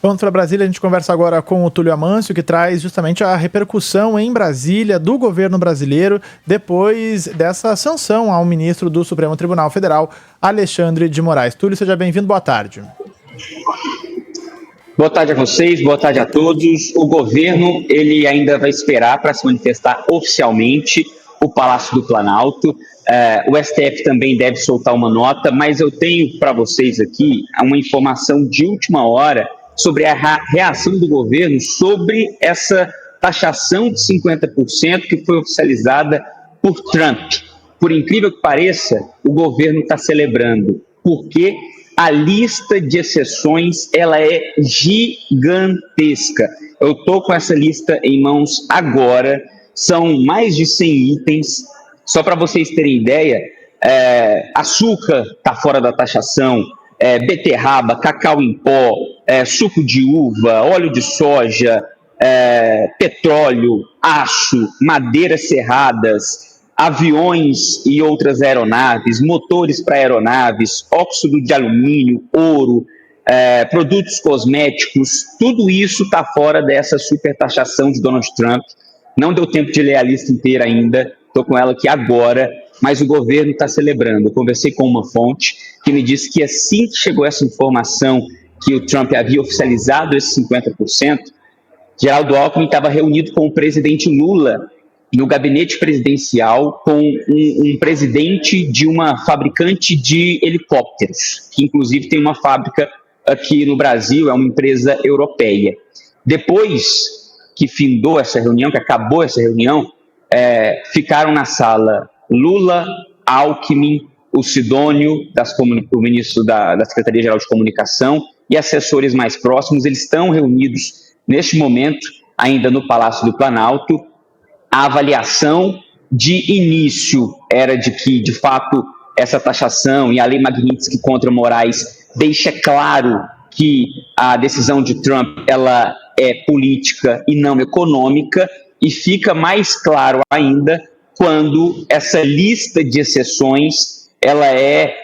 Vamos para Brasília, a gente conversa agora com o Túlio Amâncio, que traz justamente a repercussão em Brasília do governo brasileiro depois dessa sanção ao ministro do Supremo Tribunal Federal, Alexandre de Moraes. Túlio, seja bem-vindo, boa tarde. Boa tarde a vocês, boa tarde a todos. O governo, ele ainda vai esperar para se manifestar oficialmente o Palácio do Planalto. O STF também deve soltar uma nota, mas eu tenho para vocês aqui uma informação de última hora sobre a reação do governo sobre essa taxação de 50% que foi oficializada por Trump. Por incrível que pareça, o governo está celebrando, porque a lista de exceções ela é gigantesca. Eu estou com essa lista em mãos agora, são mais de 100 itens. Só para vocês terem ideia, açúcar está fora da taxação, beterraba, cacau em pó, suco de uva, óleo de soja, petróleo, aço, madeiras serradas, aviões e outras aeronaves, motores para aeronaves, óxido de alumínio, ouro, produtos cosméticos, tudo isso está fora dessa supertaxação de Donald Trump. Não deu tempo de ler a lista inteira ainda, estou com ela aqui agora, mas o governo está celebrando. Eu conversei com uma fonte que me disse que assim que chegou essa informação que o Trump havia oficializado esses 50%, Geraldo Alckmin estava reunido com o presidente Lula no gabinete presidencial com um presidente de uma fabricante de helicópteros, que inclusive tem uma fábrica aqui no Brasil, é uma empresa europeia. Depois que findou essa reunião, que acabou essa reunião, ficaram na sala Lula, Alckmin, o Sidônio, o ministro da Secretaria-Geral de Comunicação, e assessores mais próximos. Eles estão reunidos neste momento, ainda no Palácio do Planalto. A avaliação de início era de que, de fato, essa taxação e a lei Magnitsky contra Moraes deixa claro que a decisão de Trump ela é política e não econômica, e fica mais claro ainda quando essa lista de exceções ela é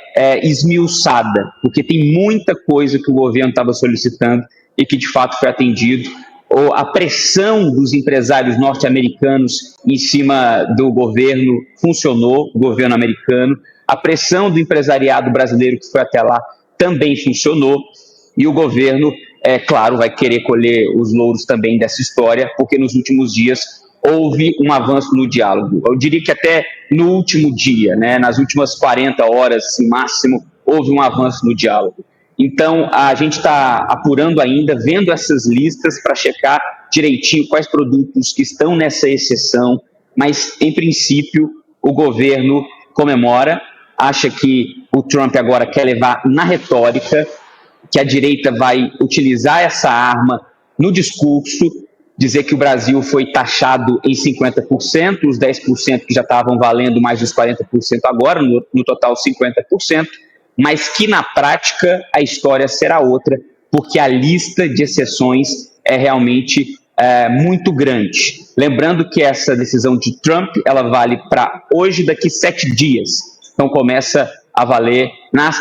esmiuçada, porque tem muita coisa que o governo estava solicitando e que de fato foi atendido. Ou a pressão dos empresários norte-americanos em cima do governo funcionou, o governo americano. A pressão do empresariado brasileiro que foi até lá também funcionou. E o governo, claro, vai querer colher os louros também dessa história, porque nos últimos dias houve um avanço no diálogo. Eu diria que até no último dia, nas últimas 40 horas, assim, máximo, houve um avanço no diálogo. Então, a gente está apurando ainda, vendo essas listas para checar direitinho quais produtos que estão nessa exceção, mas, em princípio, o governo comemora, acha que o Trump agora quer levar na retórica, que a direita vai utilizar essa arma no discurso, dizer que o Brasil foi taxado em 50%, os 10% que já estavam valendo mais dos 40% agora, no total 50%, mas que na prática a história será outra, porque a lista de exceções é realmente muito grande. Lembrando que essa decisão de Trump, ela vale para hoje, daqui 7 dias. Então começa a valer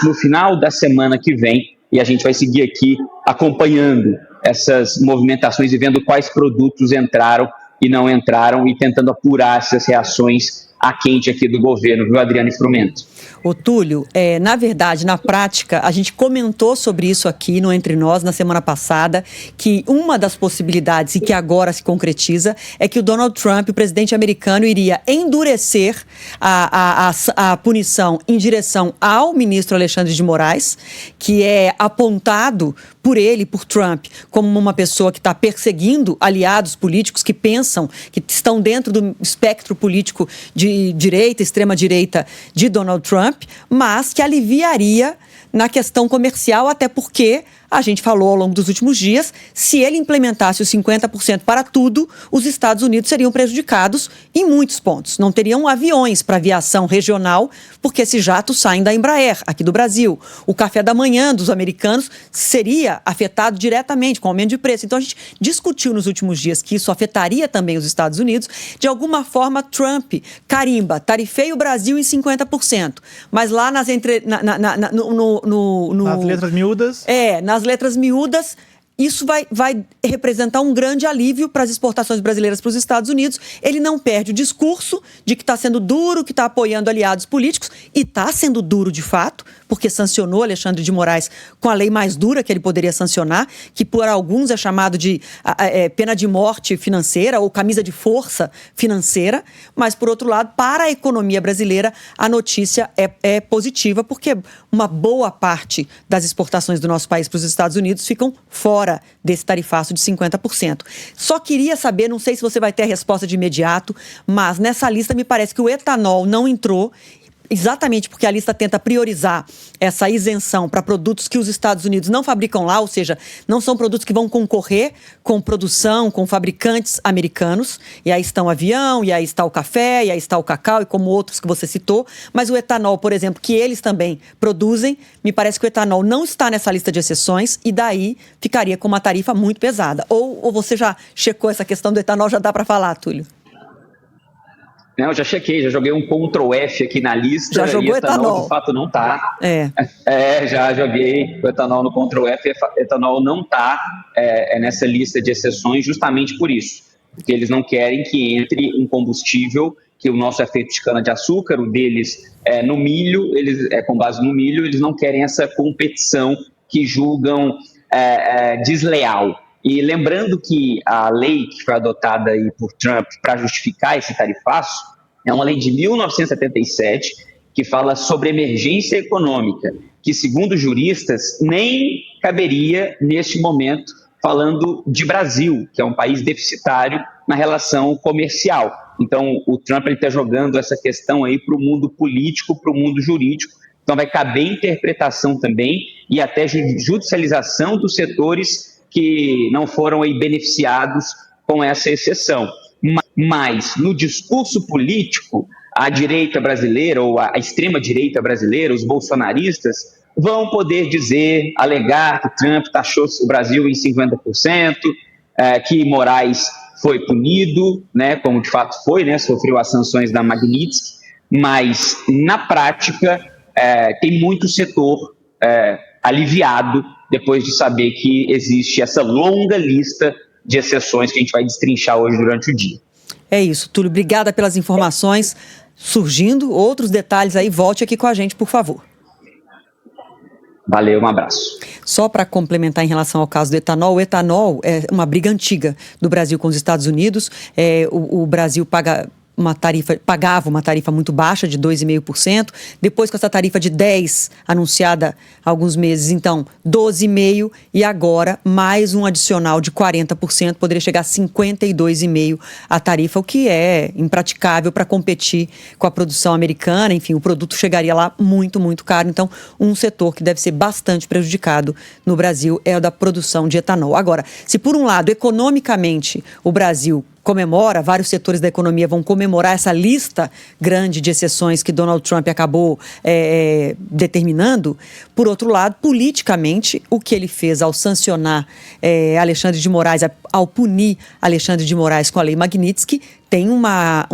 no final da semana que vem, e a gente vai seguir aqui acompanhando essas movimentações e vendo quais produtos entraram e não entraram e tentando apurar essas reações a quente aqui do governo, viu, Adriana Instrumento? Ô Túlio, na verdade, na prática, a gente comentou sobre isso aqui no Entre Nós na semana passada, que uma das possibilidades, e que agora se concretiza, é que o Donald Trump, o presidente americano, iria endurecer a punição em direção ao ministro Alexandre de Moraes, que é apontado por ele, por Trump, como uma pessoa que está perseguindo aliados políticos que pensam, que estão dentro do espectro político de direita, extrema-direita de Donald Trump, mas que aliviaria na questão comercial, até porque a gente falou ao longo dos últimos dias, se ele implementasse os 50% para tudo, os Estados Unidos seriam prejudicados em muitos pontos. Não teriam aviões para aviação regional, porque esses jatos saem da Embraer, aqui do Brasil. O café da manhã dos americanos seria afetado diretamente com aumento de preço. Então, a gente discutiu nos últimos dias que isso afetaria também os Estados Unidos. De alguma forma, Trump carimba, tarifei o Brasil em 50%. Mas lá nas nas letras miúdas... nas letras miúdas, isso vai representar um grande alívio para as exportações brasileiras para os Estados Unidos. Ele não perde o discurso de que está sendo duro, que está apoiando aliados políticos, e está sendo duro de fato, porque sancionou Alexandre de Moraes com a lei mais dura que ele poderia sancionar, que por alguns é chamado de pena de morte financeira ou camisa de força financeira, mas, por outro lado, para a economia brasileira, a notícia é positiva, porque uma boa parte das exportações do nosso país para os Estados Unidos ficam fora desse tarifaço de 50%. Só queria saber, não sei se você vai ter a resposta de imediato, mas nessa lista me parece que o etanol não entrou, exatamente porque a lista tenta priorizar essa isenção para produtos que os Estados Unidos não fabricam lá, ou seja, não são produtos que vão concorrer com produção, com fabricantes americanos. E aí está o avião, e aí está o café, e aí está o cacau, e como outros que você citou. Mas o etanol, por exemplo, que eles também produzem, me parece que o etanol não está nessa lista de exceções, e daí ficaria com uma tarifa muito pesada. Ou você já checou essa questão do etanol, já dá para falar, Túlio? Não, já chequei, já joguei um Ctrl F aqui na lista. Já jogou e etanol, de fato, não está. Já joguei o etanol no Ctrl F. Etanol não está nessa lista de exceções justamente por isso. Porque eles não querem que entre um combustível, que o nosso é feito de cana-de-açúcar, o deles é no milho, com base no milho, eles não querem essa competição que julgam desleal. E lembrando que a lei que foi adotada aí por Trump para justificar esse tarifaço é uma lei de 1977 que fala sobre emergência econômica, que, segundo juristas, nem caberia neste momento falando de Brasil, que é um país deficitário na relação comercial. Então, o Trump está jogando essa questão aí para o mundo político, para o mundo jurídico. Então, vai caber interpretação também e até judicialização dos setores que não foram aí beneficiados com essa exceção. Mas, no discurso político, a direita brasileira ou a extrema-direita brasileira, os bolsonaristas, vão poder dizer, alegar que Trump taxou o Brasil em 50%, que Moraes foi punido, né, como de fato foi, né, sofreu as sanções da Magnitsky, mas, na prática, tem muito setor aliviado depois de saber que existe essa longa lista de exceções que a gente vai destrinchar hoje durante o dia. É isso, Túlio. Obrigada pelas informações. Surgindo outros detalhes aí, volte aqui com a gente, por favor. Valeu, um abraço. Só para complementar em relação ao caso do etanol, o etanol é uma briga antiga do Brasil com os Estados Unidos. O Brasil pagava uma tarifa muito baixa de 2,5%. Depois, com essa tarifa de 10% anunciada há alguns meses, então 12,5%, e agora mais um adicional de 40%, poderia chegar a 52,5% a tarifa, o que é impraticável para competir com a produção americana. Enfim, o produto chegaria lá muito, muito caro. Então, um setor que deve ser bastante prejudicado no Brasil é o da produção de etanol. Agora, se por um lado, economicamente, o Brasil comemora, vários setores da economia vão comemorar essa lista grande de exceções que Donald Trump acabou determinando. Por outro lado, politicamente, o que ele fez ao sancionar Alexandre de Moraes, ao punir Alexandre de Moraes com a lei Magnitsky, tem uma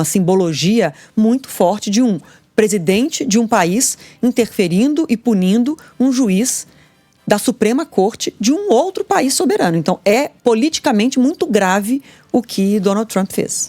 simbologia muito forte de um presidente de um país interferindo e punindo um juiz da Suprema Corte de um outro país soberano. Então, é politicamente muito grave o que Donald Trump fez.